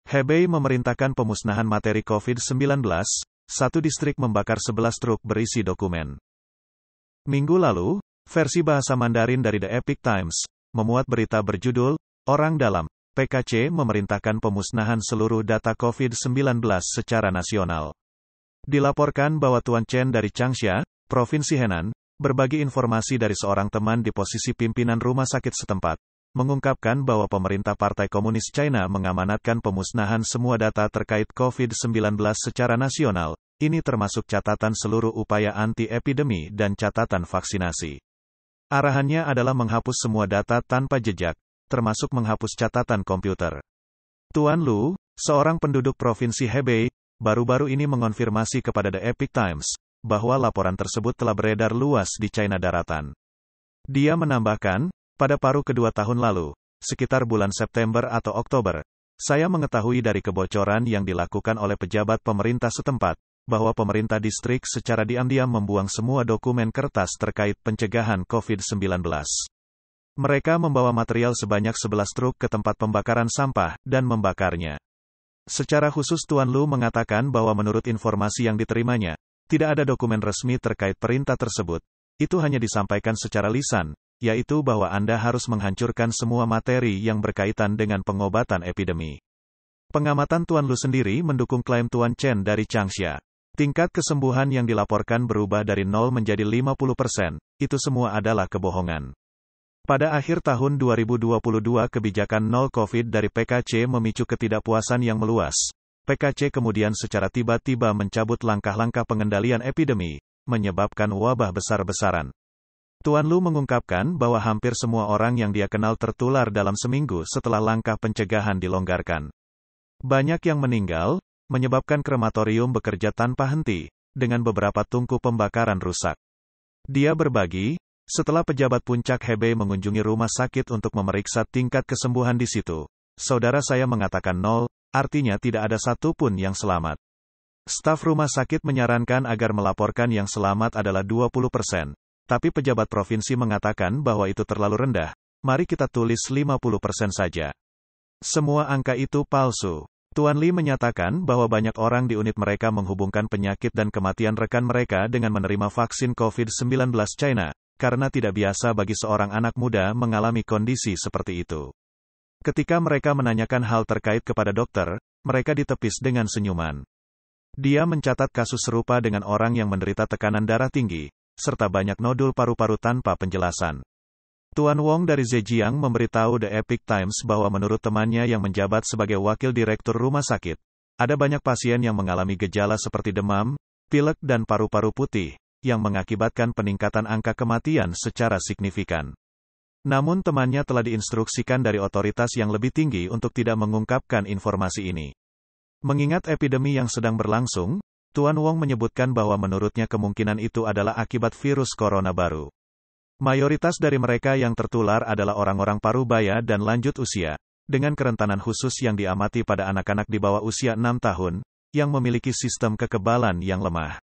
Hebei memerintahkan pemusnahan materi COVID-19, satu distrik membakar 11 truk berisi dokumen. Minggu lalu, versi bahasa Mandarin dari The Epoch Times, memuat berita berjudul, Orang Dalam, PKC memerintahkan pemusnahan seluruh data COVID-19 secara nasional. Dilaporkan bahwa Tuan Chen dari Changsha, Provinsi Henan, berbagi informasi dari seorang teman di posisi pimpinan rumah sakit setempat, mengungkapkan bahwa pemerintah Partai Komunis China mengamanatkan pemusnahan semua data terkait COVID-19 secara nasional, ini termasuk catatan seluruh upaya anti-epidemi dan catatan vaksinasi. Arahannya adalah menghapus semua data tanpa jejak, termasuk menghapus catatan komputer. Tuan Lu, seorang penduduk Provinsi Hebei, baru-baru ini mengonfirmasi kepada The Epoch Times, bahwa laporan tersebut telah beredar luas di China daratan. Dia menambahkan, pada paruh kedua tahun lalu, sekitar bulan September atau Oktober, saya mengetahui dari kebocoran yang dilakukan oleh pejabat pemerintah setempat, bahwa pemerintah distrik secara diam-diam membuang semua dokumen kertas terkait pencegahan COVID-19. Mereka membawa material sebanyak 11 truk ke tempat pembakaran sampah, dan membakarnya. Secara khusus Tuan Lu mengatakan bahwa menurut informasi yang diterimanya, tidak ada dokumen resmi terkait perintah tersebut. Itu hanya disampaikan secara lisan, yaitu bahwa Anda harus menghancurkan semua materi yang berkaitan dengan pengobatan epidemi. Pengamatan Tuan Lu sendiri mendukung klaim Tuan Chen dari Changsha. Tingkat kesembuhan yang dilaporkan berubah dari 0 menjadi 50%, itu semua adalah kebohongan. Pada akhir tahun 2022 kebijakan nol COVID dari PKC memicu ketidakpuasan yang meluas. PKC kemudian secara tiba-tiba mencabut langkah-langkah pengendalian epidemi, menyebabkan wabah besar-besaran. Tuan Lu mengungkapkan bahwa hampir semua orang yang dia kenal tertular dalam seminggu setelah langkah pencegahan dilonggarkan. Banyak yang meninggal, menyebabkan krematorium bekerja tanpa henti, dengan beberapa tungku pembakaran rusak. Dia berbagi, setelah pejabat puncak Hebei mengunjungi rumah sakit untuk memeriksa tingkat kesembuhan di situ, saudara saya mengatakan 0, artinya tidak ada satupun yang selamat. Staf rumah sakit menyarankan agar melaporkan yang selamat adalah 20%. Tapi pejabat provinsi mengatakan bahwa itu terlalu rendah, mari kita tulis 50% saja. Semua angka itu palsu. Tuan Li menyatakan bahwa banyak orang di unit mereka menghubungkan penyakit dan kematian rekan mereka dengan menerima vaksin COVID-19 China, karena tidak biasa bagi seorang anak muda mengalami kondisi seperti itu. Ketika mereka menanyakan hal terkait kepada dokter, mereka ditepis dengan senyuman. Dia mencatat kasus serupa dengan orang yang menderita tekanan darah tinggi, serta banyak nodul paru-paru tanpa penjelasan. Tuan Wong dari Zhejiang memberitahu The Epoch Times bahwa menurut temannya yang menjabat sebagai wakil direktur rumah sakit, ada banyak pasien yang mengalami gejala seperti demam, pilek dan paru-paru putih, yang mengakibatkan peningkatan angka kematian secara signifikan. Namun temannya telah diinstruksikan dari otoritas yang lebih tinggi untuk tidak mengungkapkan informasi ini. Mengingat epidemi yang sedang berlangsung, Tuan Wong menyebutkan bahwa menurutnya kemungkinan itu adalah akibat virus corona baru. Mayoritas dari mereka yang tertular adalah orang-orang parubaya dan lanjut usia, dengan kerentanan khusus yang diamati pada anak-anak di bawah usia 6 tahun, yang memiliki sistem kekebalan yang lemah.